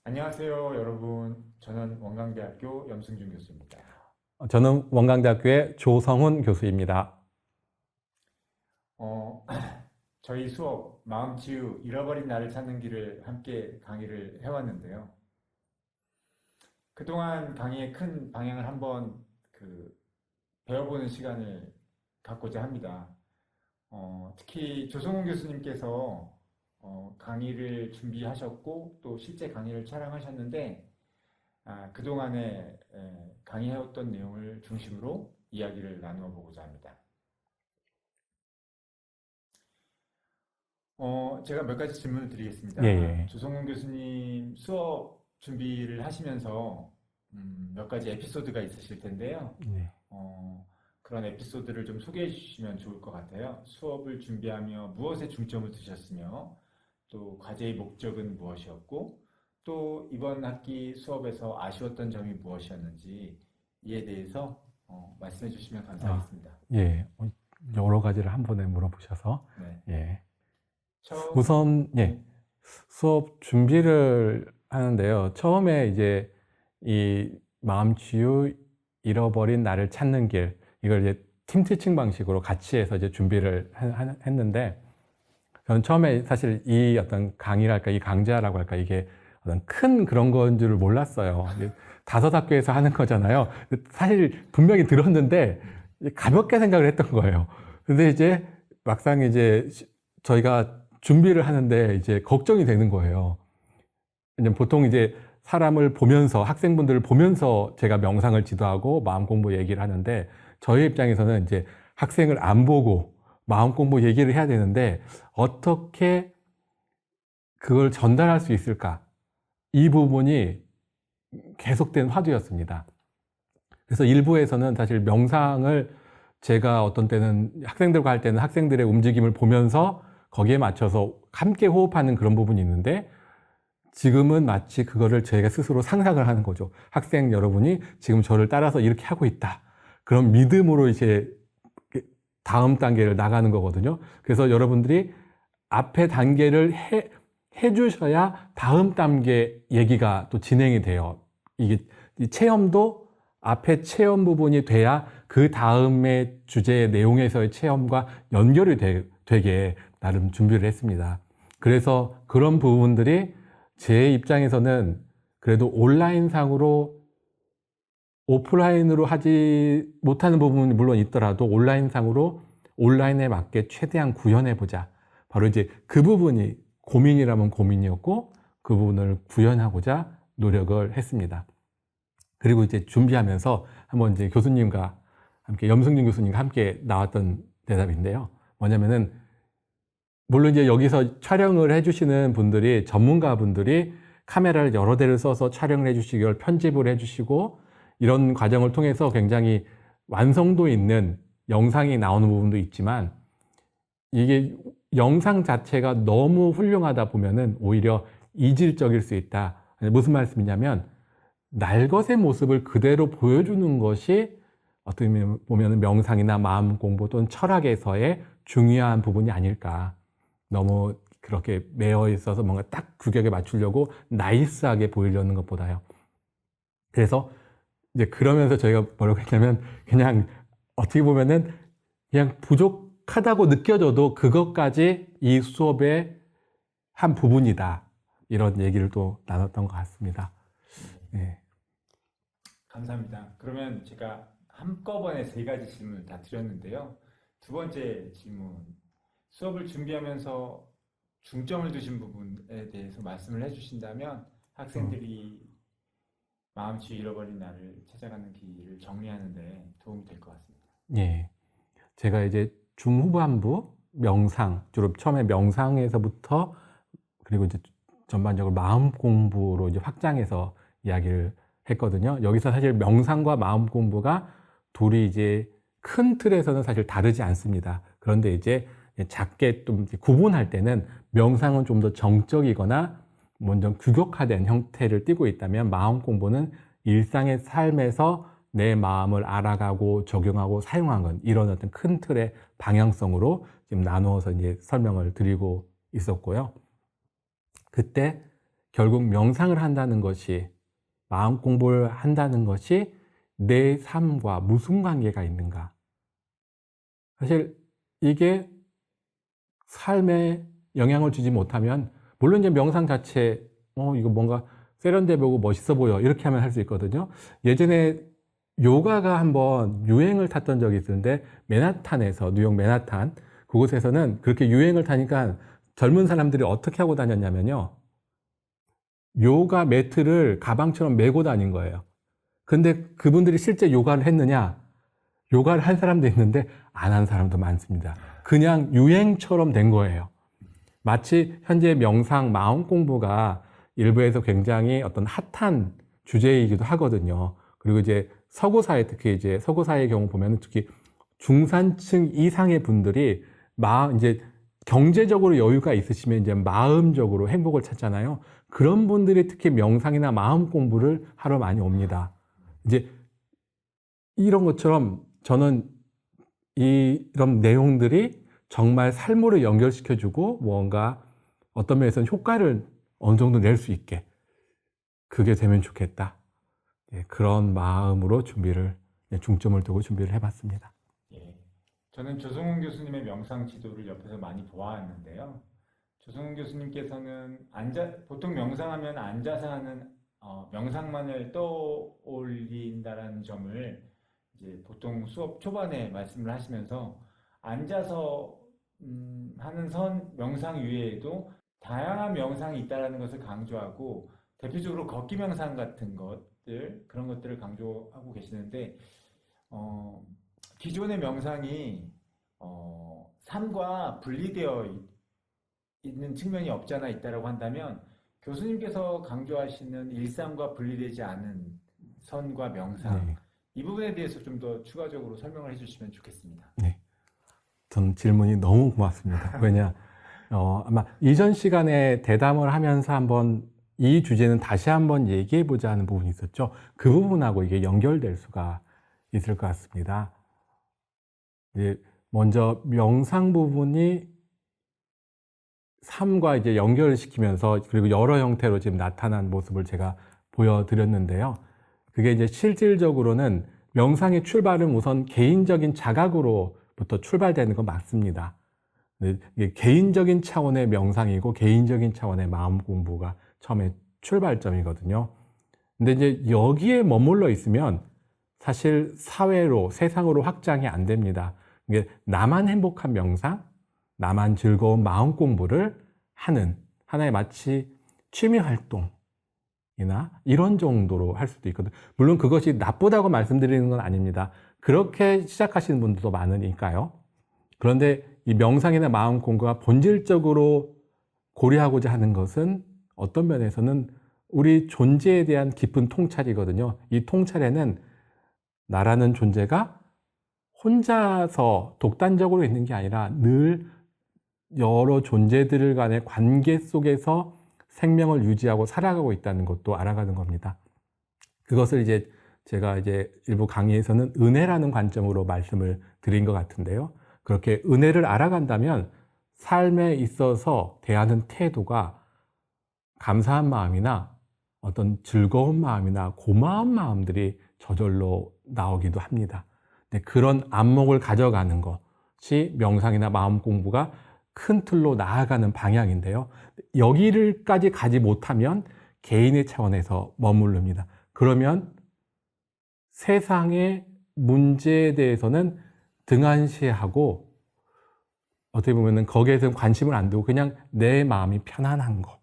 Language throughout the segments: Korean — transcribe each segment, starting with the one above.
안녕하세요, 여러분. 저는 원광대학교 염승준 교수입니다. 저는 원광대학교의 조성훈 교수입니다. 저희 수업 마음치유 잃어버린 나를 찾는 길을 함께 강의를 해왔는데요. 그동안 강의의 큰 방향을 한번 배워보는 시간을 갖고자 합니다. 특히 조성훈 교수님께서 강의를 준비하셨고 또 실제 강의를 촬영하셨는데 그동안에 강의해왔던 내용을 중심으로 이야기를 나누어 보고자 합니다. 제가 몇 가지 질문을 드리겠습니다. 예. 조성훈 교수님 수업 준비를 하시면서 몇 가지 에피소드가 있으실 텐데요. 네. 그런 에피소드를 좀 소개해 주시면 좋을 것 같아요. 수업을 준비하며 무엇에 중점을 두셨으며 또 과제의 목적은 무엇이었고 또 이번 학기 수업에서 아쉬웠던 점이 무엇이었는지 이에 대해서 말씀해 주시면 감사하겠습니다. 예. 여러 가지를 한 번에 물어보셔서. 네. 예. 우선 수업 준비를 하는데요. 처음에 이제 이 마음치유 잃어버린 나를 찾는 길, 이걸 이제 팀 티칭 방식으로 같이 해서 이제 준비를 했는데, 저는 처음에 사실 이 어떤 강의랄까, 이 강좌라고 할까, 이게 어떤 큰 그런 건 줄 몰랐어요. 5학교에서 하는 거잖아요. 사실 분명히 들었는데 가볍게 생각을 했던 거예요. 근데 이제 막상 이제 저희가 준비를 하는데 이제 걱정이 되는 거예요. 보통 이제 사람을 보면서, 학생분들을 보면서 제가 명상을 지도하고 마음 공부 얘기를 하는데, 저희 입장에서는 이제 학생을 안 보고 마음 공부 얘기를 해야 되는데 어떻게 그걸 전달할 수 있을까? 이 부분이 계속된 화두였습니다. 그래서 일부에서는 사실 명상을 제가 어떤 때는 학생들과 할 때는 학생들의 움직임을 보면서 거기에 맞춰서 함께 호흡하는 그런 부분이 있는데, 지금은 마치 그거를 저희가 스스로 상상을 하는 거죠. 학생 여러분이 지금 저를 따라서 이렇게 하고 있다. 그런 믿음으로 이제 다음 단계를 나가는 거거든요. 그래서 여러분들이 앞에 단계를 해주셔야 다음 단계 얘기가 또 진행이 돼요. 이게 이 체험도 앞에 체험 부분이 돼야 그 다음의 주제의 내용에서의 체험과 연결이 되게 나름 준비를 했습니다. 그래서 그런 부분들이 제 입장에서는 그래도 온라인상으로 오프라인으로 하지 못하는 부분이 물론 있더라도 온라인상으로 온라인에 맞게 최대한 구현해보자. 바로 이제 그 부분이 고민이라면 고민이었고 그 부분을 구현하고자 노력을 했습니다. 그리고 이제 준비하면서 한번 이제 교수님과 함께, 염승준 교수님과 함께 나왔던 대답인데요. 뭐냐면은, 물론 이제 여기서 촬영을 해주시는 분들이, 전문가분들이 카메라를 여러 대를 써서 촬영을 해주시고 편집을 해주시고 이런 과정을 통해서 굉장히 완성도 있는 영상이 나오는 부분도 있지만, 이게 영상 자체가 너무 훌륭하다 보면은 오히려 이질적일 수 있다. 무슨 말씀이냐면, 날것의 모습을 그대로 보여주는 것이 어떻게 보면 명상이나 마음 공부 또는 철학에서의 중요한 부분이 아닐까. 너무 그렇게 매여 있어서 뭔가 딱 규격에 맞추려고 나이스하게 보이려는 것보다요. 그래서 이제 그러면서 저희가 뭐라고 했냐면, 그냥 어떻게 보면은 그냥 부족하다고 느껴져도 그것까지 이 수업의 한 부분이다. 이런 얘기를 또 나눴던 것 같습니다. 네. 감사합니다. 그러면 제가 한꺼번에 3가지 질문을 다 드렸는데요. 두 번째 질문, 수업을 준비하면서 중점을 두신 부분에 대해서 말씀을 해주신다면 학생들이 마음치유 잃어버린 나를 찾아가는 길을 정리하는 데 도움이 될 것 같습니다. 예. 제가 이제 중후반부, 명상, 주로 처음에 명상에서부터 그리고 이제 전반적으로 마음 공부로 이제 확장해서 이야기를 했거든요. 여기서 사실 명상과 마음 공부가 둘이 이제 큰 틀에서는 사실 다르지 않습니다. 그런데 이제 작게 좀 구분할 때는 명상은 좀 더 정적이거나 먼저 규격화된 형태를 띠고 있다면 마음 공부는 일상의 삶에서 내 마음을 알아가고 적용하고 사용한 건 이런 어떤 큰 틀의 방향성으로 지금 나누어서 이제 설명을 드리고 있었고요. 그때 결국 명상을 한다는 것이 마음 공부를 한다는 것이 내 삶과 무슨 관계가 있는가? 사실 이게 삶에 영향을 주지 못하면 물론 이제 명상 자체 이거 뭔가 세련돼 보고 멋있어 보여 이렇게 하면 할 수 있거든요. 예전에 요가가 한번 유행을 탔던 적이 있었는데 맨하탄에서 뉴욕 맨하탄 그곳에서는 그렇게 유행을 타니까 젊은 사람들이 어떻게 하고 다녔냐면요. 요가 매트를 가방처럼 메고 다닌 거예요. 근데 그분들이 실제 요가를 했느냐? 요가를 한 사람도 있는데 안 한 사람도 많습니다. 그냥 유행처럼 된 거예요. 마치 현재 명상, 마음 공부가 일부에서 굉장히 어떤 핫한 주제이기도 하거든요. 그리고 이제 서구사회, 특히 이제 서구사회의 경우 보면 특히 중산층 이상의 분들이 이제 경제적으로 여유가 있으시면 이제 마음적으로 행복을 찾잖아요. 그런 분들이 특히 명상이나 마음 공부를 하러 많이 옵니다. 이제 이런 것처럼 저는 이런 내용들이 정말 삶으로 연결시켜주고 뭔가 어떤 면에서는 효과를 어느 정도 낼 수 있게 그게 되면 좋겠다. 그런 마음으로 중점을 두고 준비를 해봤습니다. 예. 저는 조성훈 교수님의 명상 지도를 옆에서 많이 보았는데요. 조성훈 교수님께서는 보통 명상하면 앉아서 하는 명상만을 떠올린다라는 점을 이제 보통 수업 초반에 말씀을 하시면서 앉아서 하는 명상 이외에도 다양한 명상이 있다라는 것을 강조하고 대표적으로 걷기 명상 같은 그런 것들을 강조하고 계시는데 기존의 명상이 삶과 분리되어 있는 측면이 없지 않아 있다라고 한다면 교수님께서 강조하시는 일상과 분리되지 않은 선과 명상 네. 이 부분에 대해서 좀 더 추가적으로 설명을 해주시면 좋겠습니다. 네. 전 질문이 너무 고맙습니다. 왜냐, 아마 이전 시간에 대담을 하면서 한번 이 주제는 다시 한번 얘기해보자 하는 부분이 있었죠. 그 부분하고 이게 연결될 수가 있을 것 같습니다. 이제 먼저 명상 부분이 삶과 이제 연결을 시키면서 그리고 여러 형태로 지금 나타난 모습을 제가 보여드렸는데요. 그게 이제 실질적으로는 명상의 출발은 우선 개인적인 자각으로부터 출발되는 건 맞습니다. 이게 개인적인 차원의 명상이고 개인적인 차원의 마음 공부가 처음에 출발점이거든요. 근데 이제 여기에 머물러 있으면 사실 사회로, 세상으로 확장이 안 됩니다. 이게 나만 행복한 명상, 나만 즐거운 마음 공부를 하는 하나의 마치 취미 활동이나 이런 정도로 할 수도 있거든요. 물론 그것이 나쁘다고 말씀드리는 건 아닙니다. 그렇게 시작하시는 분들도 많으니까요. 그런데 이 명상이나 마음 공부가 본질적으로 고려하고자 하는 것은 어떤 면에서는 우리 존재에 대한 깊은 통찰이거든요. 이 통찰에는 나라는 존재가 혼자서 독단적으로 있는 게 아니라 늘 여러 존재들 간의 관계 속에서 생명을 유지하고 살아가고 있다는 것도 알아가는 겁니다. 그것을 이제 제가 이제 일부 강의에서는 은혜라는 관점으로 말씀을 드린 것 같은데요. 그렇게 은혜를 알아간다면 삶에 있어서 대하는 태도가 감사한 마음이나 어떤 즐거운 마음이나 고마운 마음들이 저절로 나오기도 합니다. 근데 그런 안목을 가져가는 것이 명상이나 마음 공부가 큰 틀로 나아가는 방향인데요. 여기를까지 가지 못하면 개인의 차원에서 머무릅니다. 그러면 세상의 문제에 대해서는 등한시하고 어떻게 보면 거기에 관심을 안 두고 그냥 내 마음이 편안한 거,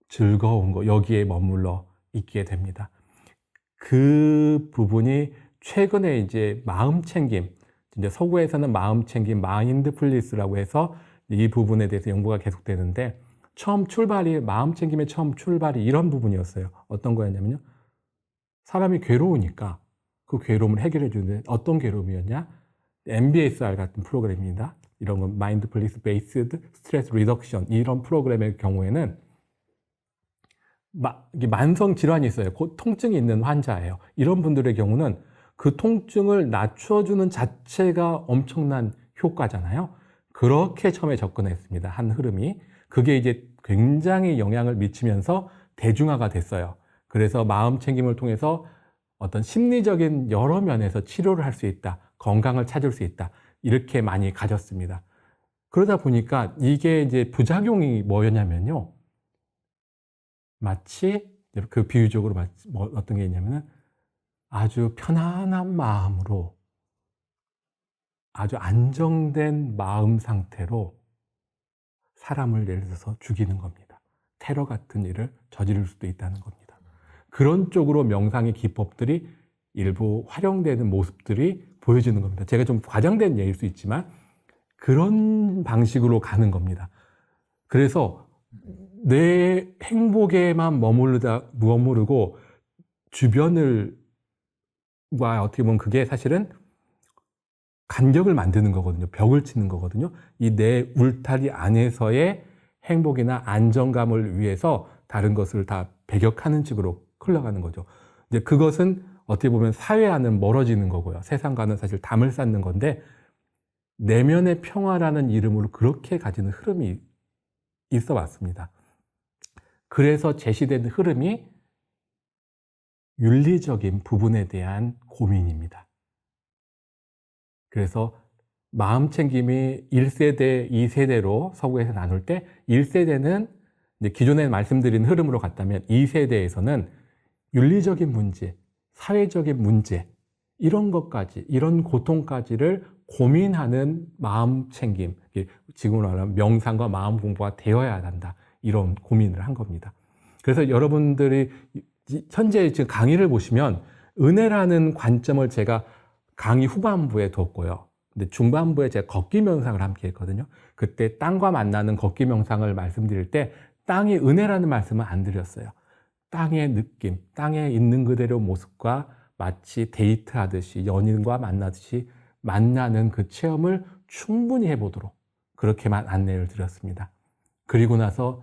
즐거운 거 여기에 머물러 있게 됩니다. 그 부분이 최근에 이제 마음 챙김, 이제 서구에서는 마음챙김, 마인드풀리스라고 해서 이 부분에 대해서 연구가 계속되는데 마음챙김의 처음 출발이 이런 부분이었어요. 어떤 거였냐면요. 사람이 괴로우니까 그 괴로움을 해결해 주는데 어떤 괴로움이었냐? MBSR 같은 프로그램입니다. 이런 건 마인드풀리스 베이스드 스트레스 리덕션 이런 프로그램의 경우에는 만성 질환이 있어요. 곧 통증이 있는 환자예요. 이런 분들의 경우는 그 통증을 낮춰주는 자체가 엄청난 효과잖아요. 그렇게 처음에 접근했습니다. 한 흐름이. 그게 이제 굉장히 영향을 미치면서 대중화가 됐어요. 그래서 마음챙김을 통해서 어떤 심리적인 여러 면에서 치료를 할 수 있다. 건강을 찾을 수 있다. 이렇게 많이 가졌습니다. 그러다 보니까 이게 이제 부작용이 뭐였냐면요. 마치 그 비유적으로 어떤 게 있냐면은 아주 편안한 마음으로 아주 안정된 마음 상태로 사람을 예를 들어서 죽이는 겁니다. 테러 같은 일을 저지를 수도 있다는 겁니다. 그런 쪽으로 명상의 기법들이 일부 활용되는 모습들이 보여지는 겁니다. 제가 좀 과장된 예일 수 있지만 그런 방식으로 가는 겁니다. 그래서 내 행복에만 머무르고 주변과 어떻게 보면 그게 사실은 간격을 만드는 거거든요. 벽을 치는 거거든요. 이 내 울타리 안에서의 행복이나 안정감을 위해서 다른 것을 다 배격하는 식으로 흘러가는 거죠. 이제 그것은 어떻게 보면 사회와는 멀어지는 거고요. 세상과는 사실 담을 쌓는 건데 내면의 평화라는 이름으로 그렇게 가지는 흐름이 있어 왔습니다. 그래서 제시된 흐름이 윤리적인 부분에 대한 고민입니다. 그래서 마음챙김이 1세대, 2세대로 서구에서 나눌 때 1세대는 이제 기존에 말씀드린 흐름으로 갔다면 2세대에서는 윤리적인 문제, 사회적인 문제 이런 것까지, 이런 고통까지를 고민하는 마음챙김, 지금으로 말하면 명상과 마음 공부가 되어야 한다. 이런 고민을 한 겁니다. 그래서 여러분들이 현재 지금 강의를 보시면 은혜라는 관점을 제가 강의 후반부에 뒀고요. 근데 중반부에 제가 걷기 명상을 함께 했거든요. 그때 땅과 만나는 걷기 명상을 말씀드릴 때 땅이 은혜라는 말씀을 안 드렸어요. 땅의 느낌, 땅에 있는 그대로 모습과 마치 데이트하듯이 연인과 만나듯이 만나는 그 체험을 충분히 해보도록 그렇게만 안내를 드렸습니다. 그리고 나서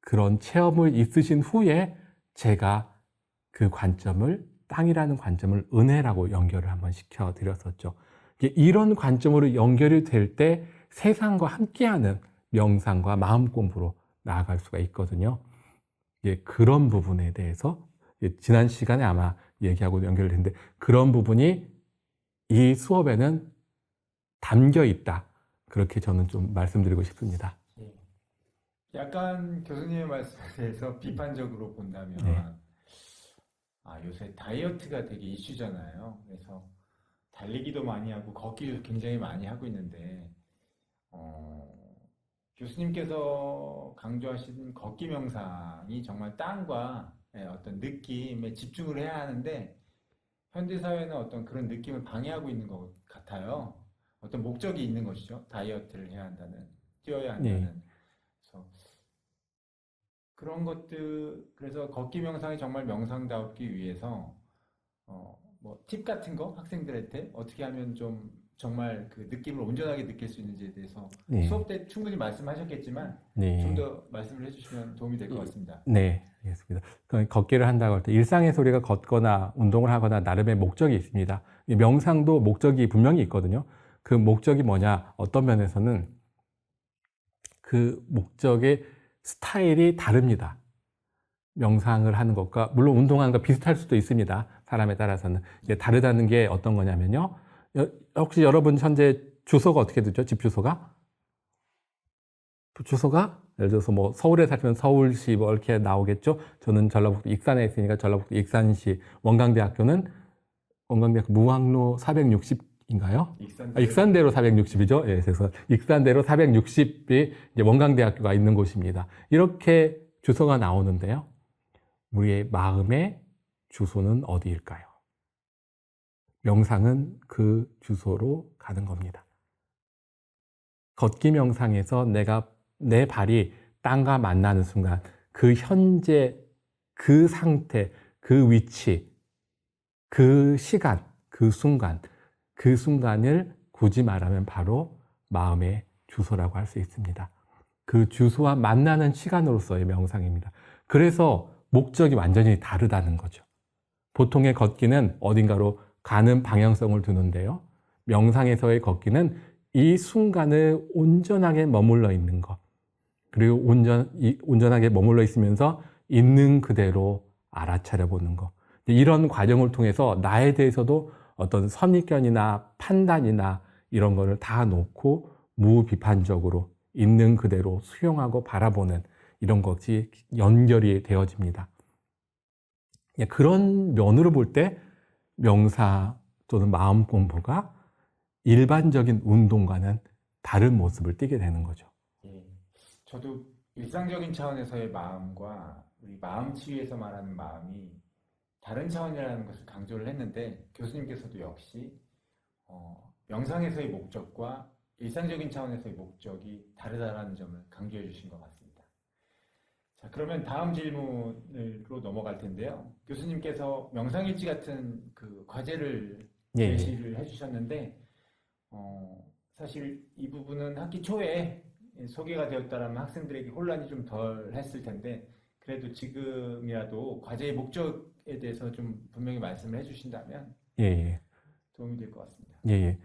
그런 체험을 있으신 후에 제가 그 관점을 땅이라는 관점을 은혜라고 연결을 한번 시켜드렸었죠. 이런 관점으로 연결이 될 때 세상과 함께하는 명상과 마음 공부로 나아갈 수가 있거든요. 그런 부분에 대해서 지난 시간에 아마 얘기하고 연결됐는데 그런 부분이 이 수업에는 담겨 있다. 그렇게 저는 좀 말씀드리고 싶습니다. 약간 교수님의 말씀에 대해서 비판적으로 본다면 네. 요새 다이어트가 되게 이슈잖아요. 그래서 달리기도 많이 하고 걷기도 굉장히 많이 하고 있는데 교수님께서 강조하신 걷기 명상이 정말 땅과 어떤 느낌에 집중을 해야 하는데 현대사회는 어떤 그런 느낌을 방해하고 있는 것 같아요. 어떤 목적이 있는 것이죠. 다이어트를 해야 한다는, 뛰어야 한다는. 네. 그래서 그런 것들, 그래서 걷기 명상이 정말 명상다우기 위해서 뭐 팁 같은 거 학생들한테 어떻게 하면 좀 정말 그 느낌을 온전하게 느낄 수 있는지에 대해서 네. 수업 때 충분히 말씀하셨겠지만 네. 좀 더 말씀을 해주시면 도움이 될 것 같습니다. 네, 알겠습니다. 걷기를 한다고 할 때 일상에서 우리가 걷거나 운동을 하거나 나름의 목적이 있습니다. 이 명상도 목적이 분명히 있거든요. 그 목적이 뭐냐? 어떤 면에서는 그 목적의 스타일이 다릅니다. 명상을 하는 것과 물론 운동하는 것 비슷할 수도 있습니다. 사람에 따라서는. 이제 다르다는 게 어떤 거냐면요. 혹시 여러분 현재 주소가 어떻게 되죠? 집 주소가? 주소가 예를 들어서 뭐 서울에 살면 서울시 뭐 이렇게 나오겠죠. 저는 전라북도 익산에 있으니까 전라북도 익산시, 원광대학교는 원광대학교 무학로 460인가요? 익산대로 460이죠. 예, 그래서 익산대로 460이 이제 원광대학교가 있는 곳입니다. 이렇게 주소가 나오는데요. 우리의 마음의 주소는 어디일까요? 명상은 그 주소로 가는 겁니다. 걷기 명상에서 내 발이 땅과 만나는 순간 그 현재, 그 상태, 그 위치, 그 시간, 그 순간을 굳이 말하면 바로 마음의 주소라고 할 수 있습니다. 그 주소와 만나는 시간으로서의 명상입니다. 그래서 목적이 완전히 다르다는 거죠. 보통의 걷기는 어딘가로 가는 방향성을 두는데요. 명상에서의 걷기는 이 순간을 온전하게 머물러 있는 것. 그리고 온전하게 머물러 있으면서 있는 그대로 알아차려 보는 것. 이런 과정을 통해서 나에 대해서도 어떤 선입견이나 판단이나 이런 거를 다 놓고 무비판적으로 있는 그대로 수용하고 바라보는 이런 것이 연결이 되어집니다. 그런 면으로 볼 때 명상 또는 마음 공부가 일반적인 운동과는 다른 모습을 띠게 되는 거죠. 예, 저도 일상적인 차원에서의 마음과 우리 마음 치유에서 말하는 마음이 다른 차원이라는 것을 강조를 했는데 교수님께서도 역시 명상에서의 목적과 일상적인 차원에서의 목적이 다르다라는 점을 강조해 주신 것 같습니다. 자, 그러면 다음 질문으로 넘어갈 텐데요. 교수님께서 명상일지 같은 그 과제를 예. 제시를 해주셨는데 사실 이 부분은 학기 초에 소개가 되었다라면 학생들에게 혼란이 좀 덜 했을 텐데 그래도 지금이라도 과제의 목적에 대해서 좀 분명히 말씀을 해주신다면 예. 도움이 될 것 같습니다. 예.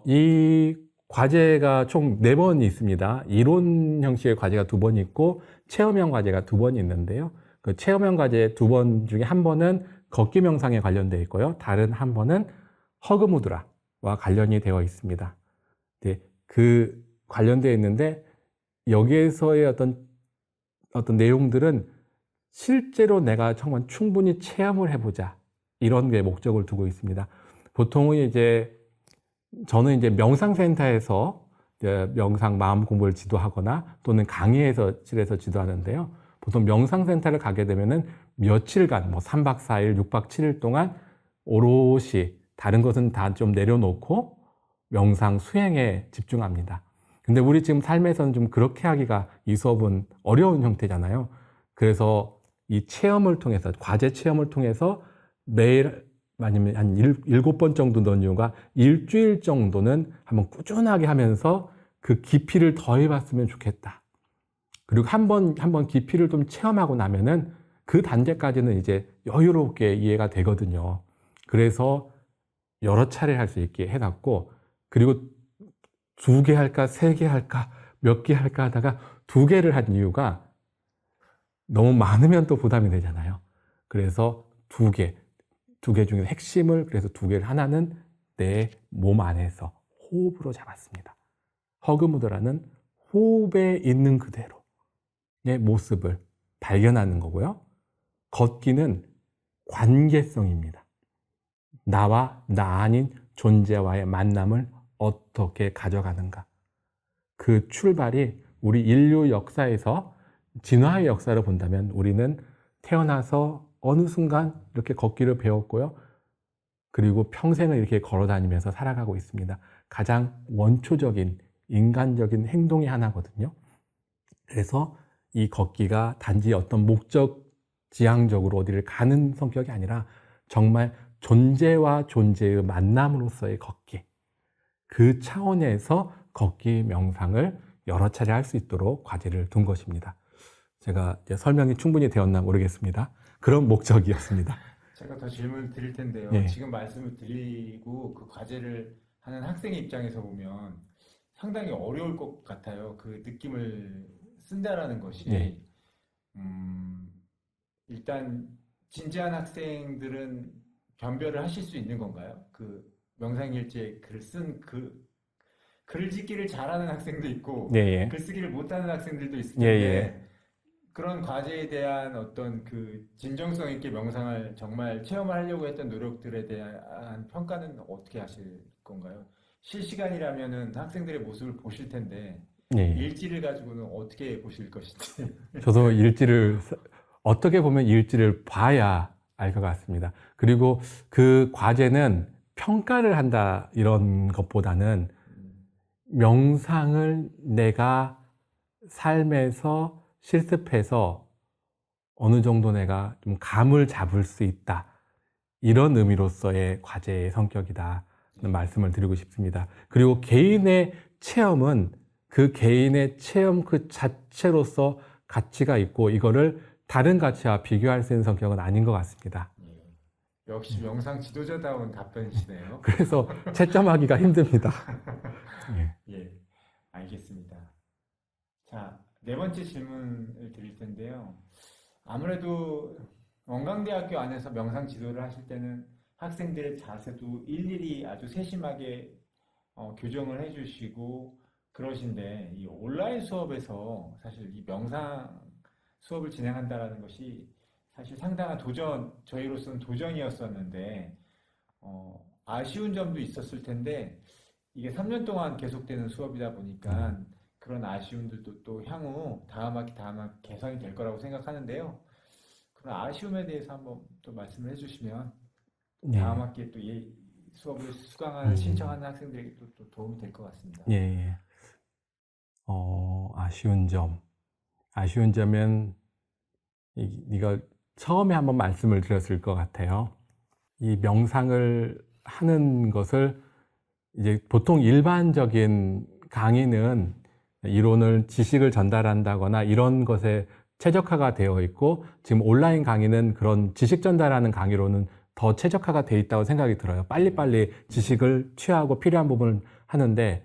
이 과제가 총 4번이 있습니다. 이론 형식의 과제가 2번 있고 체험형 과제가 2번이 있는데요. 그 체험형 과제 2번 중에 한 번은 걷기 명상에 관련되어 있고요. 다른 한 번은 허그 무드라와 관련이 되어 있습니다. 네, 그 관련되어 있는데 여기에서의 어떤 내용들은 실제로 내가 정말 충분히 체험을 해보자 이런 게 목적을 두고 있습니다. 보통은 저는 명상센터에서 명상 마음 공부를 지도하거나 또는 강의에서 실에서 지도하는데요. 보통 명상센터를 가게 되면은 며칠간 3박 4일, 6박 7일 동안 오롯이 다른 것은 다 좀 내려놓고 명상 수행에 집중합니다. 근데 우리 지금 삶에서는 좀 그렇게 하기가 이 수업은 어려운 형태잖아요. 그래서 이 체험을 통해서, 과제 체험을 통해서 매일 아니면 한 7번 정도 넣은 이유가 일주일 정도는 한번 꾸준하게 하면서 그 깊이를 더해봤으면 좋겠다. 그리고 한 번 깊이를 좀 체험하고 나면은 그 단계까지는 여유롭게 이해가 되거든요. 그래서 여러 차례 할 수 있게 해놨고, 그리고 2개 할까, 3개 할까, 몇 개 할까 하다가 2개를 한 이유가 너무 많으면 또 부담이 되잖아요. 그래서 2개 중에서 핵심을 그래서 2개를 하나는 내 몸 안에서 호흡으로 잡았습니다. 허그무드라는 호흡에 있는 그대로의 모습을 발견하는 거고요. 걷기는 관계성입니다. 나와 나 아닌 존재와의 만남을 어떻게 가져가는가. 그 출발이 우리 인류 역사에서 진화의 역사를 본다면 우리는 태어나서 어느 순간 이렇게 걷기를 배웠고요. 그리고 평생을 이렇게 걸어 다니면서 살아가고 있습니다. 가장 원초적인 인간적인 행동의 하나거든요. 그래서 이 걷기가 단지 어떤 목적 지향적으로 어디를 가는 성격이 아니라 정말 존재와 존재의 만남으로서의 걷기. 그 차원에서 걷기 명상을 여러 차례 할 수 있도록 과제를 둔 것입니다. 제가 설명이 충분히 되었나 모르겠습니다. 그런 목적이었습니다. 제가 더 질문을 드릴 텐데요. 예. 지금 말씀을 드리고 그 과제를 하는 학생의 입장에서 보면 상당히 어려울 것 같아요. 그 느낌을 쓴다라는 것이. 예. 일단 진지한 학생들은 변별을 하실 수 있는 건가요? 그 명상일지에 글을 쓴 글짓기를 잘하는 학생도 있고 예. 글쓰기를 못하는 학생들도 있을 예, 텐데 예. 그런 과제에 대한 어떤 그 진정성 있게 명상을 정말 체험하려고 했던 노력들에 대한 평가는 어떻게 하실 건가요? 실시간이라면은 학생들의 모습을 보실 텐데 예. 일지를 가지고는 어떻게 보실 것인지. 저도 어떻게 보면 일지를 봐야 알 것 같습니다. 그리고 그 과제는 평가를 한다 이런 것보다는 음, 명상을 내가 삶에서 실습해서 어느 정도 내가 좀 감을 잡을 수 있다. 이런 의미로서의 과제의 성격이다는 말씀을 드리고 싶습니다. 그리고 개인의 체험은 그 개인의 체험 그 자체로서 가치가 있고 이거를 다른 가치와 비교할 수 있는 성격은 아닌 것 같습니다. 예. 역시 명상 지도자다운 답변이시네요. 그래서 채점하기가 힘듭니다. 예. 예, 알겠습니다. 자, 네 번째 질문을 드릴 텐데요. 아무래도 원광대학교 안에서 명상 지도를 하실 때는 학생들의 자세도 일일이 아주 세심하게 교정을 해주시고 그러신데 이 온라인 수업에서 사실 이 명상 수업을 진행한다라는 것이 사실 상당한 도전, 저희로서는 도전이었었는데 아쉬운 점도 있었을 텐데 이게 3년 동안 계속되는 수업이다 보니까 그런 아쉬움들도 또 향후 다음 학기 개선이 될 거라고 생각하는데요. 그런 아쉬움에 대해서 한번 또 말씀을 해주시면 예. 다음 학기에 또 이 수업을 수강하는 신청하는 학생들에게 또 도움이 될 것 같습니다. 예, 예. 아쉬운 점. 아쉬운 점은 네가 처음에 한번 말씀을 드렸을 것 같아요. 이 명상을 하는 것을 이제 보통 일반적인 강의는 이론을 지식을 전달한다거나 이런 것에 최적화가 되어 있고 지금 온라인 강의는 그런 지식 전달하는 강의로는 더 최적화가 되어 있다고 생각이 들어요. 빨리빨리 지식을 취하고 필요한 부분을 하는데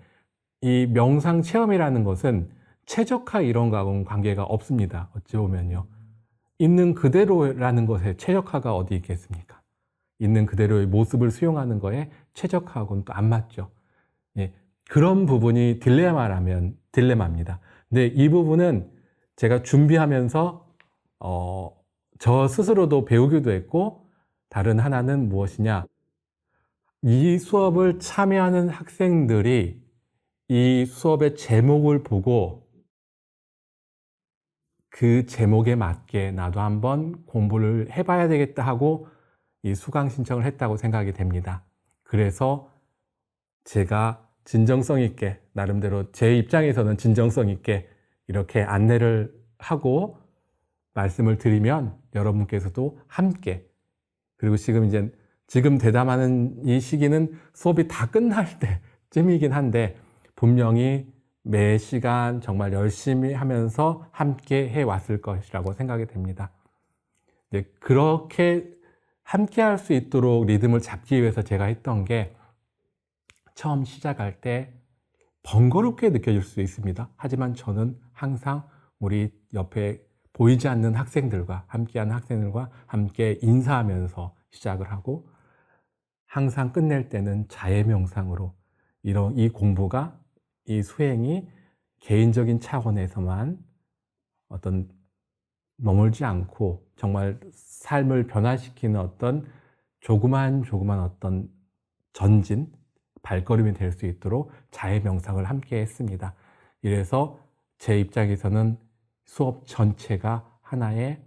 이 명상 체험이라는 것은 최적화 이런 거하고는 관계가 없습니다. 어찌 보면요. 있는 그대로라는 것에 최적화가 어디 있겠습니까? 있는 그대로의 모습을 수용하는 거에 최적화하고는 또 안 맞죠. 예, 그런 부분이 딜레마입니다. 근데 이 부분은 제가 준비하면서 저 스스로도 배우기도 했고 다른 하나는 무엇이냐? 이 수업을 참여하는 학생들이 이 수업의 제목을 보고 그 제목에 맞게 나도 한번 공부를 해봐야 되겠다 하고 이 수강 신청을 했다고 생각이 됩니다. 그래서 제가 진정성 있게, 나름대로 제 입장에서는 진정성 있게 이렇게 안내를 하고 말씀을 드리면 여러분께서도 함께, 그리고 지금 대담하는 이 시기는 수업이 다 끝날 때쯤이긴 한데 분명히 매 시간 정말 열심히 하면서 함께 해왔을 것이라고 생각이 됩니다. 이제 그렇게 함께 할 수 있도록 리듬을 잡기 위해서 제가 했던 게 처음 시작할 때 번거롭게 느껴질 수 있습니다. 하지만 저는 항상 우리 옆에 보이지 않는 학생들과 함께 인사하면서 시작을 하고 항상 끝낼 때는 자해 명상으로 이 공부가 이 수행이 개인적인 차원에서만 어떤 머물지 않고 정말 삶을 변화시키는 어떤 조그만 어떤 전진, 발걸음이 될 수 있도록 자해 명상을 함께 했습니다. 이래서 제 입장에서는 수업 전체가 하나의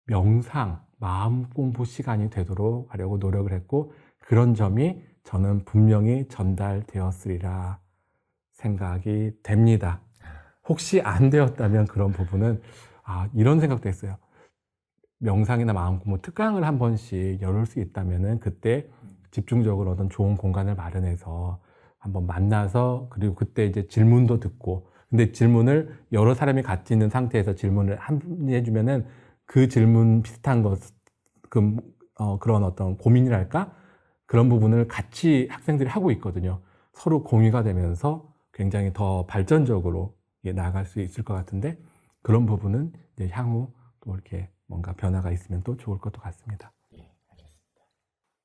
명상, 마음 공부 시간이 되도록 하려고 노력을 했고 그런 점이 저는 분명히 전달되었으리라 생각이 됩니다. 혹시 안 되었다면 그런 부분은 이런 생각도 했어요. 명상이나 마음 공부 특강을 한 번씩 열을 수 있다면은 그때 집중적으로 어떤 좋은 공간을 마련해서 한번 만나서 그리고 그때 이제 질문도 듣고 근데 질문을 여러 사람이 같이 있는 상태에서 질문을 해주면은 그 질문 비슷한 그런 어떤 고민이랄까 그런 부분을 같이 학생들이 하고 있거든요. 서로 공유가 되면서 굉장히 더 발전적으로 나아갈 수 있을 것 같은데 그런 부분은 이제 향후 또 이렇게 뭔가 변화가 있으면 또 좋을 것도 같습니다. 예, 알겠습니다.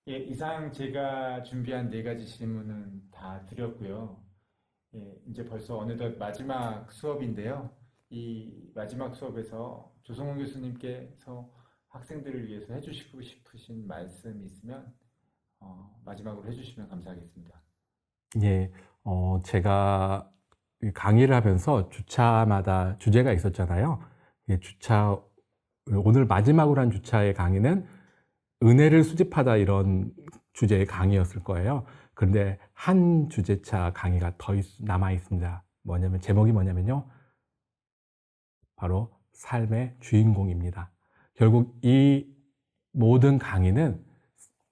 예, 이상 제가 준비한 네 가지 질문은 다 드렸고요. 예, 이제 벌써 어느덧 마지막 수업인데요. 이 마지막 수업에서 조성훈 교수님께서 학생들을 위해서 해주시고 싶으신 말씀이 있으면 마지막으로 해주시면 감사하겠습니다. 예, 제가 강의를 하면서 주차마다 주제가 있었잖아요. 오늘 마지막으로 한 주차의 강의는 은혜를 수집하다 이런 주제의 강의였을 거예요. 그런데 한 주제차 강의가 더 남아 있습니다. 제목이 뭐냐면요. 바로 삶의 주인공입니다. 결국 이 모든 강의는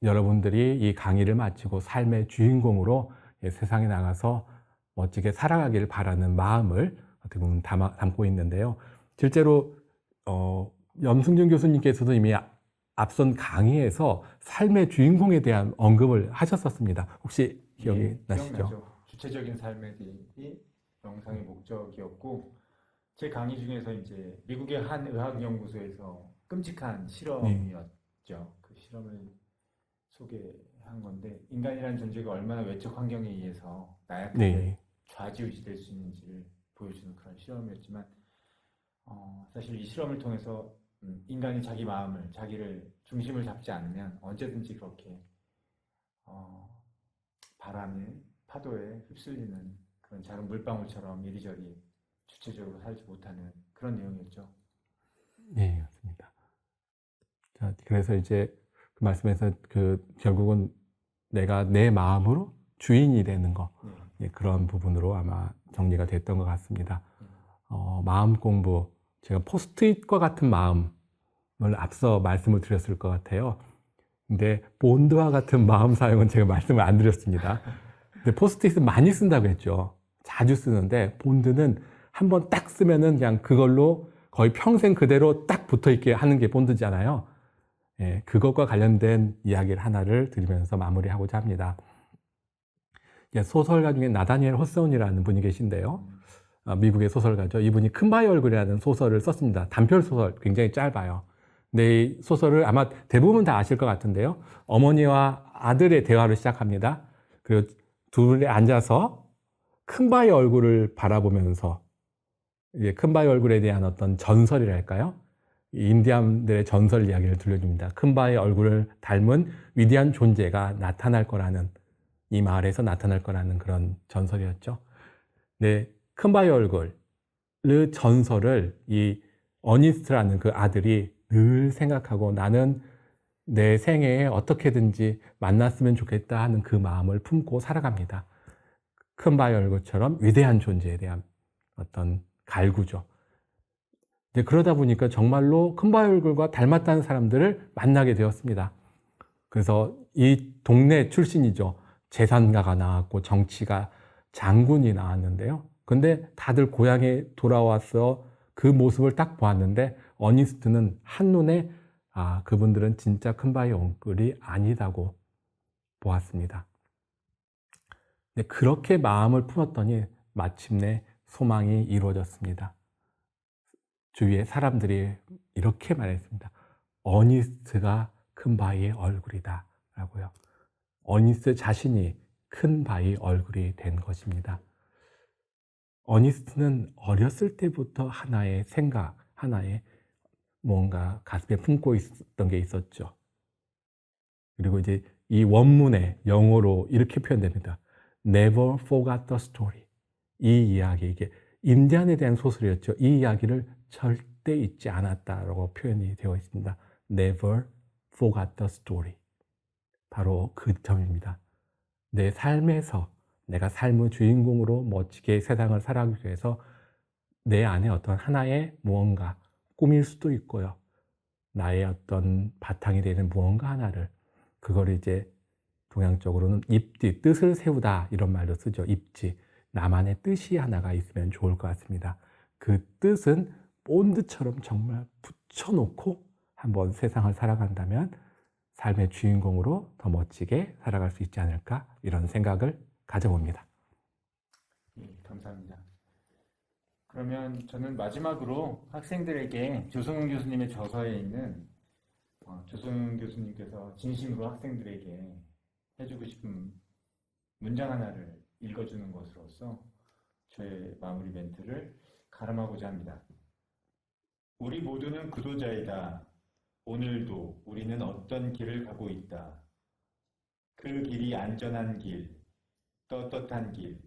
여러분들이 이 강의를 마치고 삶의 주인공으로 세상에 나가서 멋지게 살아가길 바라는 마음을 어떻게 보면 담고 있는데요. 실제로 염승준 교수님께서도 이미 앞선 강의에서 삶의 주인공에 대한 언급을 하셨었습니다. 혹시 기억이 예, 나시죠? 기억나죠. 주체적인 삶의 길이 영상의 목적이었고 제 강의 중에서 이제 미국의 한 의학연구소에서 끔찍한 실험이었죠. 그 실험을 소개한 건데 인간이라는 존재가 얼마나 외적 환경에 의해서 나약하게 네. 좌지우지될 수 있는지를 보여주는 그런 실험이었지만 사실 이 실험을 통해서 인간이 자기 마음을, 자기를 중심을 잡지 않으면 언제든지 그렇게 바람에, 파도에 휩쓸리는 그런 작은 물방울처럼 이리저리 주체적으로 살지 못하는 그런 내용이었죠. 네, 맞습니다. 자, 그래서 이제 그 말씀에서 결국은 내가 내 마음으로 주인이 되는 거, 네. 그런 부분으로 아마 정리가 됐던 것 같습니다. 마음 공부, 제가 포스트잇과 같은 마음을 앞서 말씀을 드렸을 것 같아요. 근데 본드와 같은 마음 사용은 제가 말씀을 안 드렸습니다. 근데 포스트잇은 많이 쓴다고 했죠. 자주 쓰는데 본드는 한번 딱 쓰면은 그냥 그걸로 거의 평생 그대로 딱 붙어 있게 하는 게 본드잖아요. 예, 그것과 관련된 이야기를 하나를 드리면서 마무리하고자 합니다. 소설가 중에 나다니엘 호스온이라는 분이 계신데요. 미국의 소설가죠. 이분이 큰바위 얼굴이라는 소설을 썼습니다. 단편 소설, 굉장히 짧아요. 근데 이 소설을 아마 대부분 다 아실 것 같은데요. 어머니와 아들의 대화를 시작합니다. 그리고 둘이 앉아서 큰바위 얼굴을 바라보면서 큰바위 얼굴에 대한 어떤 전설이랄까요? 인디안들의 전설 이야기를 들려줍니다. 큰바위 얼굴을 닮은 위대한 존재가 나타날 거라는, 이 마을에서 나타날 거라는 그런 전설이었죠. 네, 큰바위 얼굴, 그 전설을 이 어니스트라는 그 아들이 늘 생각하고 나는 내 생애에 어떻게든지 만났으면 좋겠다 하는 그 마음을 품고 살아갑니다. 큰바위 얼굴처럼 위대한 존재에 대한 어떤 갈구죠. 그러다 보니까 정말로 큰바위 얼굴과 닮았다는 사람들을 만나게 되었습니다. 그래서 이 동네 출신이죠. 재산가가 나왔고 정치가 장군이 나왔는데요. 근데 다들 고향에 돌아와서 그 모습을 딱 보았는데 어니스트는 한눈에 그분들은 진짜 큰바위 얼굴이 아니다고 보았습니다. 그렇게 마음을 품었더니 마침내 소망이 이루어졌습니다. 주위의 사람들이 이렇게 말했습니다. 어니스트가 큰바위의 얼굴이다 라고요. 어니스트 자신이 큰바위 얼굴이 된 것입니다. 어니스트는 어렸을 때부터 하나의 생각, 하나의 뭔가 가슴에 품고 있었던 게 있었죠. 그리고 이제 이 원문의 영어로 이렇게 표현됩니다. Never forgot the story. 이 이야기, 이게 인디안에 대한 소설이었죠. 이 이야기를 절대 잊지 않았다라고 표현이 되어 있습니다. Never forgot the story. 바로 그 점입니다. 내 삶에서 내가 삶의 주인공으로 멋지게 세상을 살아가기 위해서 내 안에 어떤 하나의 무언가, 꿈일 수도 있고요. 나의 어떤 바탕이 되는 무언가 하나를, 그걸 이제 동양적으로는 입지, 뜻을 세우다 이런 말도 쓰죠. 입지. 나만의 뜻이 하나가 있으면 좋을 것 같습니다. 그 뜻은 본드처럼 정말 붙여놓고 한번 세상을 살아간다면 삶의 주인공으로 더 멋지게 살아갈 수 있지 않을까, 이런 생각을 가져봅니다. 예, 감사합니다. 그러면 저는 마지막으로 학생들에게 조성은 교수님의 저서에 있는 조성은 교수님께서 진심으로 학생들에게 해주고 싶은 문장 하나를 읽어주는 것으로서 저의 마무리 멘트를 가름하고자 합니다. 우리 모두는 구도자이다. 오늘도 우리는 어떤 길을 가고 있다. 그 길이 안전한 길, 떳떳한 길,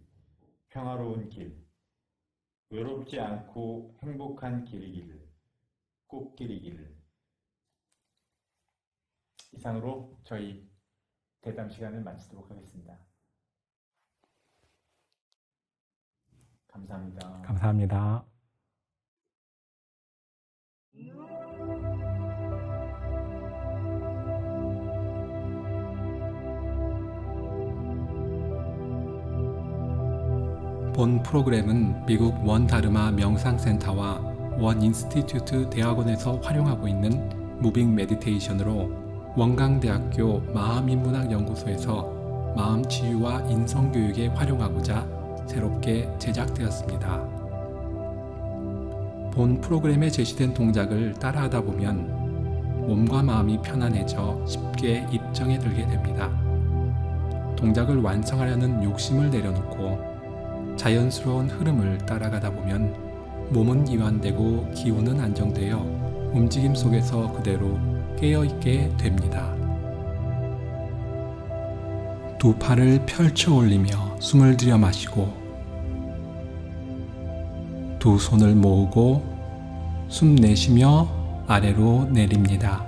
평화로운 길, 외롭지 않고 행복한 길이기를, 꽃길이기를. 이상으로 저희 대담 시간을 마치도록 하겠습니다. 감사합니다. 감사합니다. 본 프로그램은 미국 원 다르마 명상센터와 원 인스티튜트 대학원에서 활용하고 있는 무빙 메디테이션으로 원광대학교 마음인문학연구소에서 마음치유와 인성교육에 활용하고자 새롭게 제작되었습니다. 본 프로그램에 제시된 동작을 따라하다 보면 몸과 마음이 편안해져 쉽게 입정에 들게 됩니다. 동작을 완성하려는 욕심을 내려놓고 자연스러운 흐름을 따라가다 보면 몸은 이완되고 기운은 안정되어 움직임 속에서 그대로 깨어있게 됩니다. 두 팔을 펼쳐 올리며 숨을 들여 마시고 두 손을 모으고 숨 내쉬며 아래로 내립니다.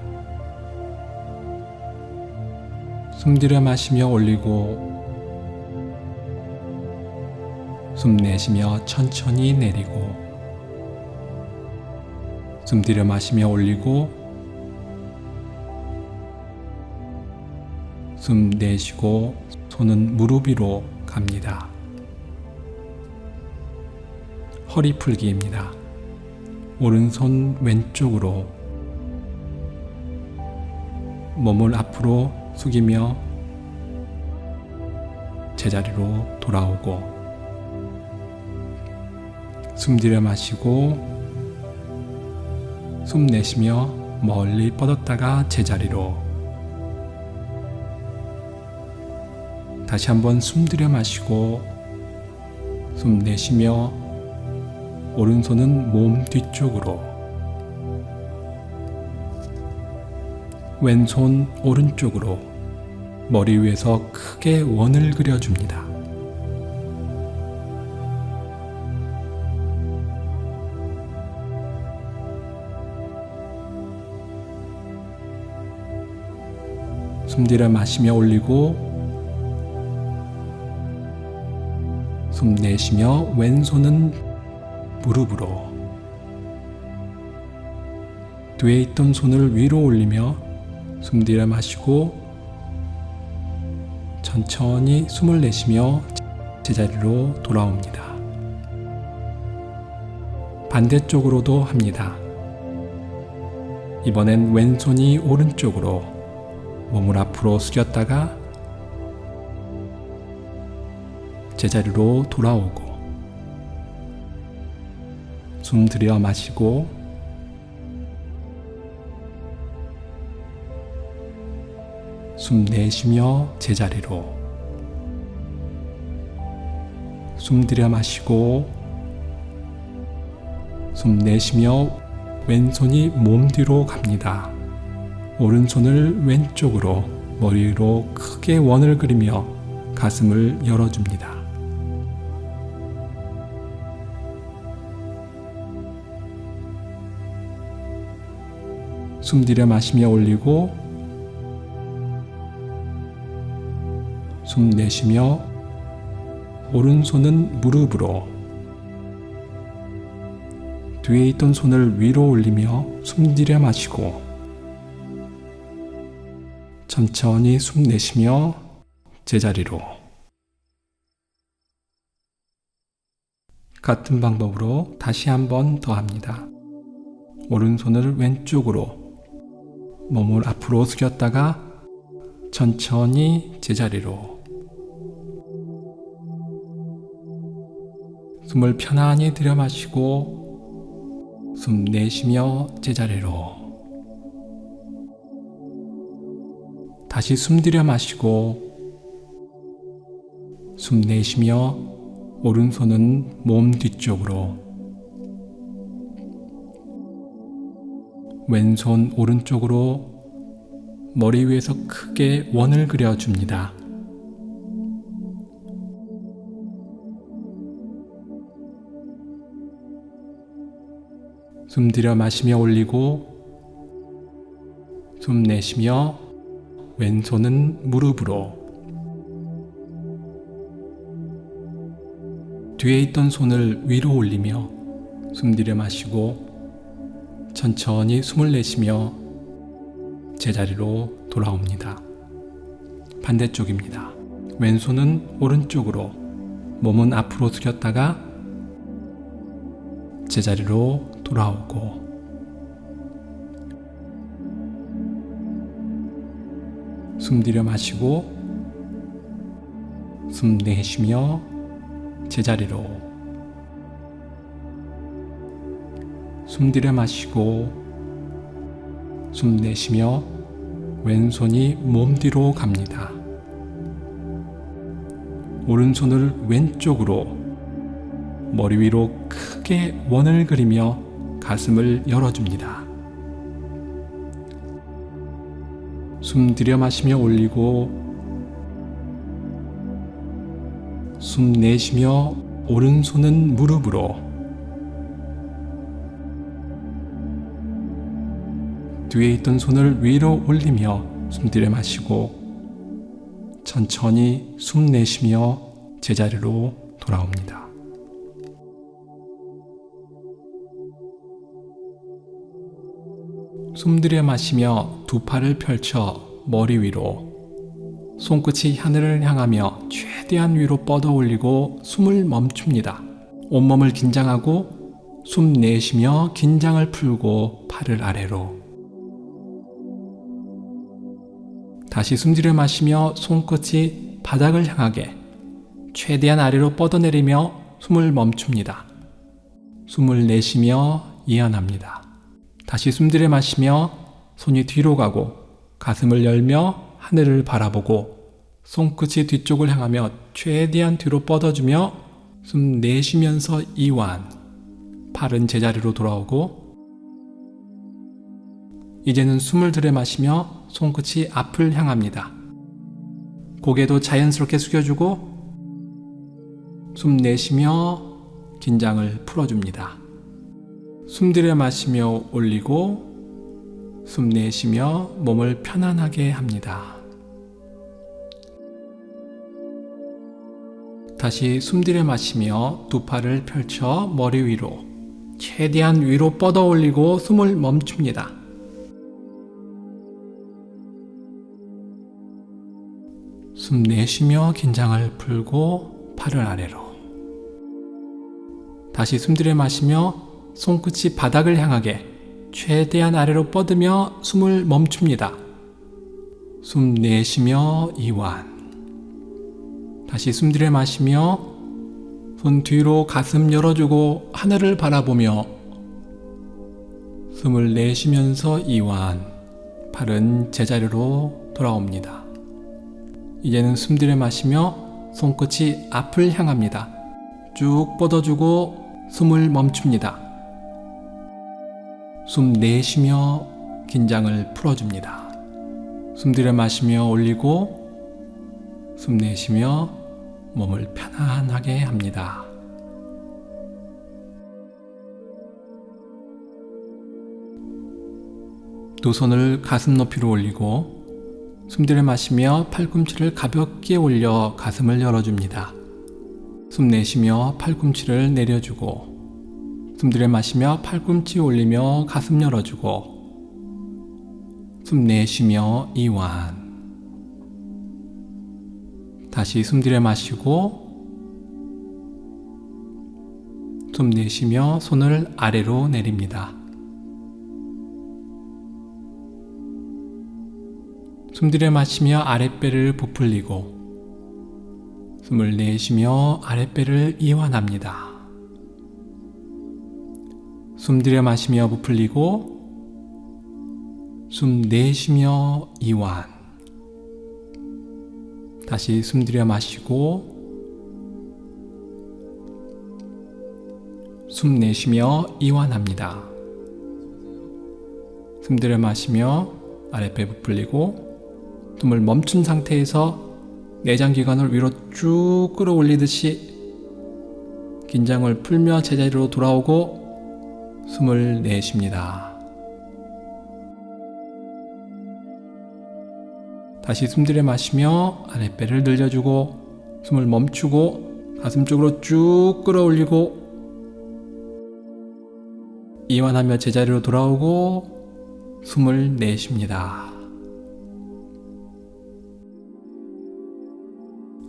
숨 들여 마시며 올리고 숨 내쉬며 천천히 내리고 숨 들여 마시며 올리고 숨 내쉬고 손은 무릎 위로 갑니다. 허리 풀기입니다. 오른손 왼쪽으로 몸을 앞으로 숙이며 제자리로 돌아오고 숨 들여 마시고 숨 내쉬며 멀리 뻗었다가 제자리로 다시 한번 숨 들여 마시고 숨 내쉬며 오른손은 몸 뒤쪽으로 왼손 오른쪽으로 머리 위에서 크게 원을 그려줍니다. 숨 들여 마시며 올리고 숨 내쉬며 왼손은 무릎으로 뒤에 있던 손을 위로 올리며 숨 들여 마시고 천천히 숨을 내쉬며 제자리로 돌아옵니다. 반대쪽으로도 합니다. 이번엔 왼손이 오른쪽으로 몸을 앞으로 숙였다가 제자리로 돌아오고 숨 들여 마시고 숨 내쉬며 제자리로 숨 들여 마시고 숨 내쉬며 왼손이 몸 뒤로 갑니다. 오른손을 왼쪽으로 머리로 크게 원을 그리며 가슴을 열어줍니다. 숨 들여 마시며 올리고 숨 내쉬며 오른손은 무릎으로 뒤에 있던 손을 위로 올리며 숨 들여 마시고 천천히 숨 내쉬며 제자리로 같은 방법으로 다시 한 번 더 합니다. 오른손을 왼쪽으로 몸을 앞으로 숙였다가 천천히 제자리로 숨을 편안히 들여 마시고 숨 내쉬며 제자리로 다시 숨 들여 마시고 숨 내쉬며 오른손은 몸 뒤쪽으로 왼손 오른쪽으로 머리 위에서 크게 원을 그려줍니다. 숨 들여 마시며 올리고 숨 내쉬며 왼손은 무릎으로, 뒤에 있던 손을 위로 올리며 숨 들여 마시고 천천히 숨을 내쉬며 제자리로 돌아옵니다. 반대쪽입니다. 왼손은 오른쪽으로, 몸은 앞으로 숙였다가 제자리로 돌아오고, 숨 들여 마시고 숨 내쉬며 제자리로, 숨 들여 마시고 숨 내쉬며 왼손이 몸 뒤로 갑니다. 오른손을 왼쪽으로, 머리 위로 크게 원을 그리며 가슴을 열어줍니다. 숨 들여 마시며 올리고 숨 내쉬며 오른손은 무릎으로, 뒤에 있던 손을 위로 올리며 숨 들여 마시고 천천히 숨 내쉬며 제자리로 돌아옵니다. 숨 들여 마시며 두 팔을 펼쳐 머리 위로, 손끝이 하늘을 향하며 최대한 위로 뻗어 올리고 숨을 멈춥니다. 온몸을 긴장하고 숨 내쉬며 긴장을 풀고 팔을 아래로, 다시 숨 들여 마시며 손끝이 바닥을 향하게 최대한 아래로 뻗어내리며 숨을 멈춥니다. 숨을 내쉬며 이완합니다. 다시 숨 들여 마시며 손이 뒤로 가고 가슴을 열며 하늘을 바라보고 손끝이 뒤쪽을 향하며 최대한 뒤로 뻗어주며 숨 내쉬면서 이완, 팔은 제자리로 돌아오고, 이제는 숨을 들여 마시며 손끝이 앞을 향합니다. 고개도 자연스럽게 숙여주고 숨 내쉬며 긴장을 풀어줍니다. 숨 들여 마시며 올리고 숨 내쉬며 몸을 편안하게 합니다. 다시 숨 들여 마시며 두 팔을 펼쳐 머리 위로, 최대한 위로 뻗어 올리고 숨을 멈춥니다. 숨 내쉬며 긴장을 풀고 팔을 아래로, 다시 숨 들여 마시며 손끝이 바닥을 향하게 최대한 아래로 뻗으며 숨을 멈춥니다. 숨 내쉬며 이완, 다시 숨 들여 마시며 손 뒤로 가슴 열어주고 하늘을 바라보며 숨을 내쉬면서 이완, 팔은 제자리로 돌아옵니다. 이제는 숨 들여 마시며 손끝이 앞을 향합니다. 쭉 뻗어주고 숨을 멈춥니다. 숨 내쉬며 긴장을 풀어줍니다. 숨 들여 마시며 올리고 숨 내쉬며 몸을 편안하게 합니다. 두 손을 가슴 높이로 올리고 숨 들여 마시며 팔꿈치를 가볍게 올려 가슴을 열어줍니다. 숨 내쉬며 팔꿈치를 내려주고 숨 들여 마시며 팔꿈치 올리며 가슴 열어주고 숨 내쉬며 이완, 다시 숨 들여 마시고 숨 내쉬며 손을 아래로 내립니다. 숨 들여 마시며 아랫배를 부풀리고 숨을 내쉬며 아랫배를 이완합니다. 숨 들여 마시며 부풀리고 숨 내쉬며 이완, 다시 숨 들여 마시고 숨 내쉬며 이완합니다. 숨 들여 마시며 아랫배 부풀리고 숨을 멈춘 상태에서 내장기관을 위로 쭉 끌어올리듯이 긴장을 풀며 제자리로 돌아오고 숨을 내쉽니다. 다시 숨 들여 마시며 아랫배를 늘려주고 숨을 멈추고 가슴 쪽으로 쭉 끌어올리고 이완하며 제자리로 돌아오고 숨을 내쉽니다.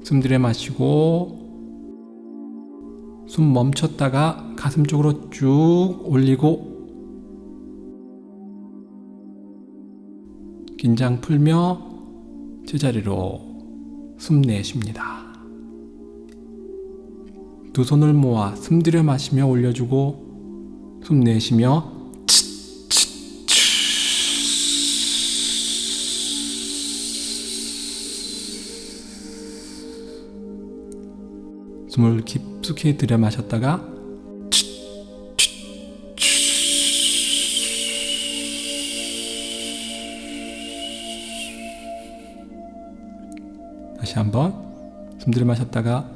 숨 들여 마시고 숨 멈췄다가 가슴 쪽으로 쭉 올리고 긴장 풀며 제자리로 숨 내쉽니다. 두 손을 모아 숨 들여 마시며 올려주고 숨 내쉬며 숨을 깊숙이 들여 마셨다가 다시 한번 숨 들여 마셨다가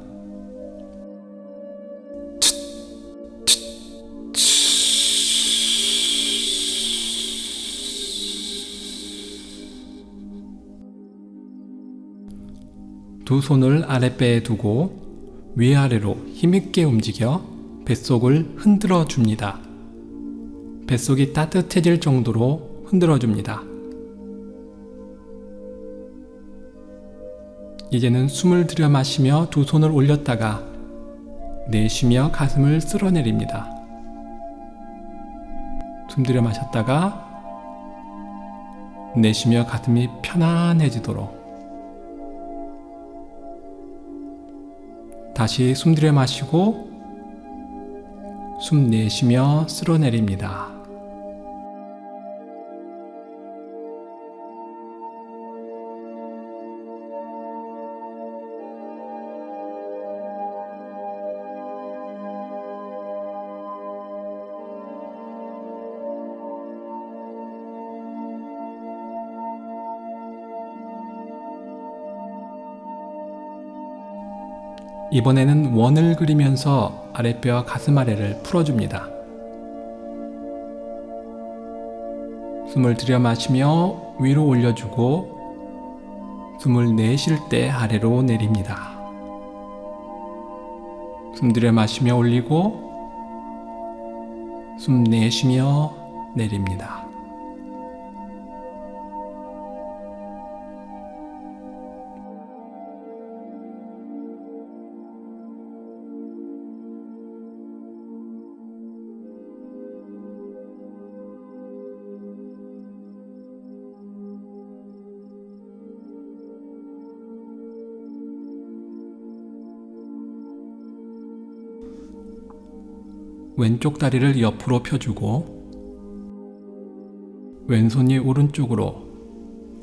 두 손을 아랫배에 두고 위아래로 힘있게 움직여 뱃속을 흔들어 줍니다. 뱃속이 따뜻해질 정도로 흔들어 줍니다. 이제는 숨을 들여 마시며 두 손을 올렸다가 내쉬며 가슴을 쓸어내립니다. 숨 들여 마셨다가 내쉬며 가슴이 편안해지도록 다시 숨 들여 마시고 숨 내쉬며 쓸어내립니다. 이번에는 원을 그리면서 아랫배와 가슴 아래를 풀어줍니다. 숨을 들여 마시며 위로 올려주고 숨을 내쉴 때 아래로 내립니다. 숨 들여 마시며 올리고 숨 내쉬며 내립니다. 왼쪽 다리를 옆으로 펴주고 왼손이 오른쪽으로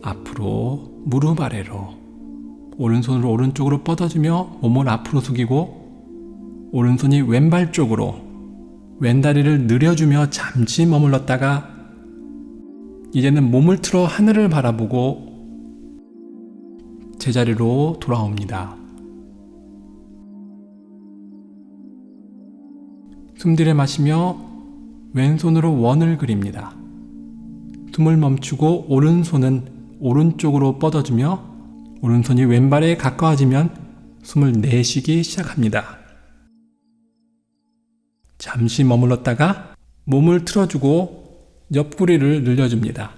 앞으로 무릎 아래로 오른손을 오른쪽으로 뻗어주며 몸을 앞으로 숙이고 오른손이 왼발 쪽으로 왼다리를 늘여주며 잠시 머물렀다가 이제는 몸을 틀어 하늘을 바라보고 제자리로 돌아옵니다. 숨 들여 마시며 왼손으로 원을 그립니다. 숨을 멈추고 오른손은 오른쪽으로 뻗어주며 오른손이 왼발에 가까워지면 숨을 내쉬기 시작합니다. 잠시 머물렀다가 몸을 틀어주고 옆구리를 늘려줍니다.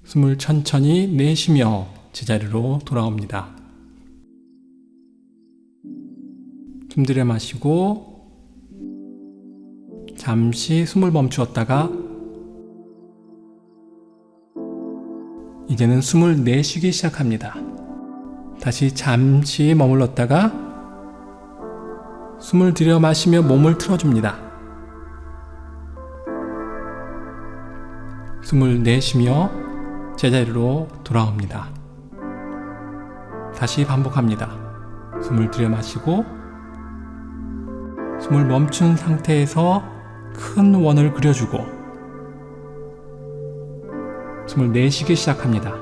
숨을 천천히 내쉬며 제자리로 돌아옵니다. 숨 들여 마시고 잠시 숨을 멈추었다가 이제는 숨을 내쉬기 시작합니다. 다시 잠시 머물렀다가 숨을 들여 마시며 몸을 틀어줍니다. 숨을 내쉬며 제자리로 돌아옵니다. 다시 반복합니다. 숨을 들여 마시고 숨을 멈춘 상태에서 큰 원을 그려주고 숨을 내쉬기 시작합니다.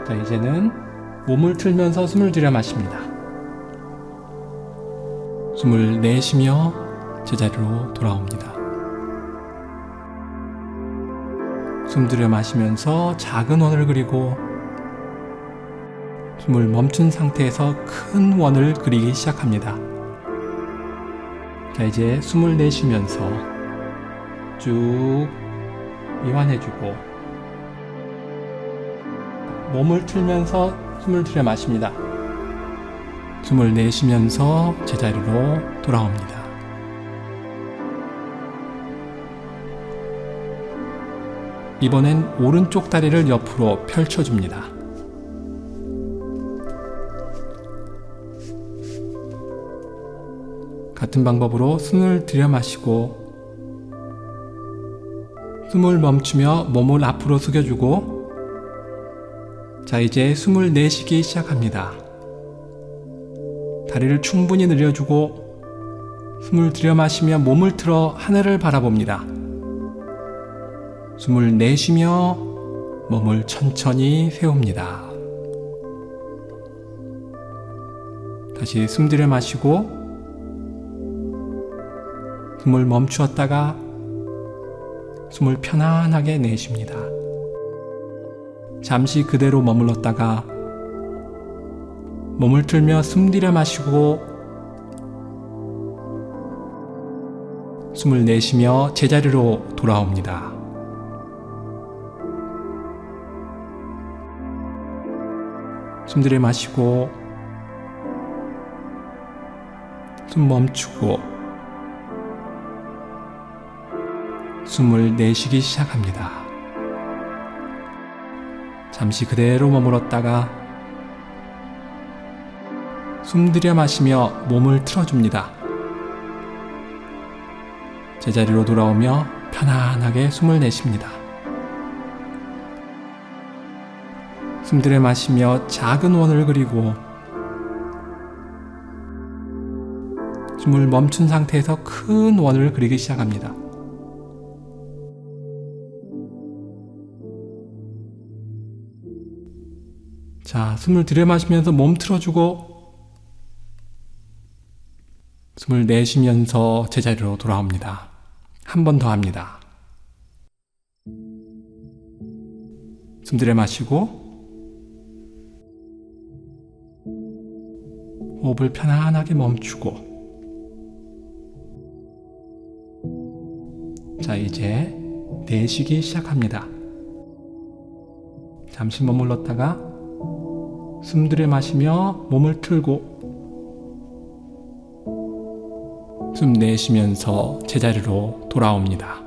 자, 이제는 몸을 틀면서 숨을 들여 마십니다. 숨을 내쉬며 제자리로 돌아옵니다. 숨 들여 마시면서 작은 원을 그리고 숨을 멈춘 상태에서 큰 원을 그리기 시작합니다. 자, 이제 숨을 내쉬면서 쭉 이완해주고 몸을 틀면서 숨을 들여 마십니다. 숨을 내쉬면서 제자리로 돌아옵니다. 이번엔 오른쪽 다리를 옆으로 펼쳐줍니다. 같은 방법으로 숨을 들여 마시고 숨을 멈추며 몸을 앞으로 숙여주고 자, 이제 숨을 내쉬기 시작합니다. 다리를 충분히 늘려주고 숨을 들여 마시며 몸을 틀어 하늘을 바라봅니다. 숨을 내쉬며 몸을 천천히 세웁니다. 다시 숨 들여 마시고 숨을 멈추었다가 숨을 편안하게 내쉽니다. 잠시 그대로 머물렀다가 몸을 틀며 숨 들여 마시고 숨을 내쉬며 제자리로 돌아옵니다. 숨 들여 마시고 숨 멈추고 숨을 내쉬기 시작합니다. 잠시 그대로 머물렀다가 숨 들여 마시며 몸을 틀어줍니다. 제자리로 돌아오며 편안하게 숨을 내쉽니다. 숨 들여 마시며 작은 원을 그리고 숨을 멈춘 상태에서 큰 원을 그리기 시작합니다. 자, 숨을 들여 마시면서 몸 틀어주고 숨을 내쉬면서 제자리로 돌아옵니다. 한 번 더 합니다. 숨 들여 마시고 호흡을 편안하게 멈추고 자, 이제 내쉬기 시작합니다. 잠시 머물렀다가 숨 들여 마시며 몸을 틀고 숨 내쉬면서 제자리로 돌아옵니다.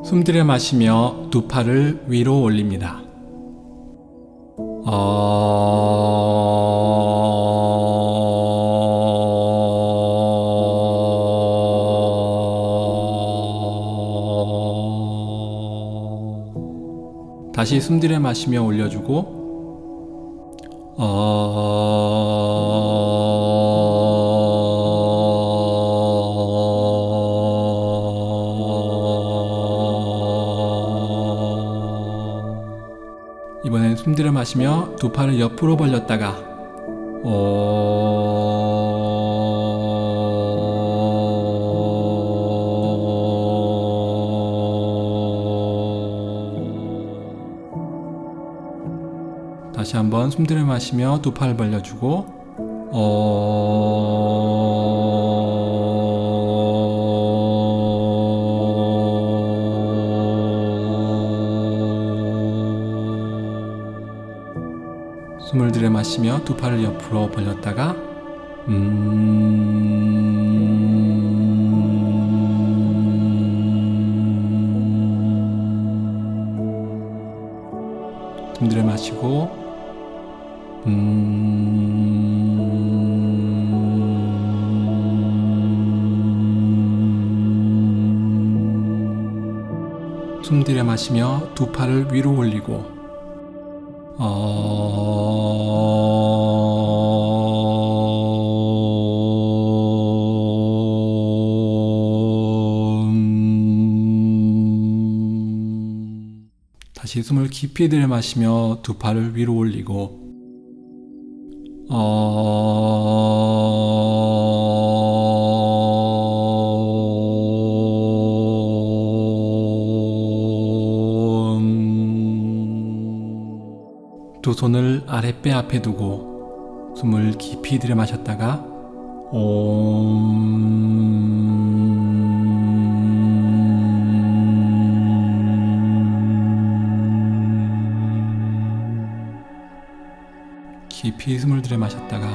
숨 들여 마시며 두 팔을 위로 올립니다. 다시 숨 들여 마시며 올려주고 이번엔 숨 들여 마시며 두 팔을 옆으로 벌렸다가 다시 한번 숨 들여 마시며 두 팔을 벌려주고 숨을 들여 마시며 두 팔을 옆으로 벌렸다가 숨 들여 마시고 숨 들여 마시며 두 팔을 위로 올리고 다시 숨을 깊이 들이마시며 두 팔을 위로 올리고 두 손을 아랫배 앞에 두고 숨을 깊이 들이마셨다가 깊이 숨을 들이마셨다가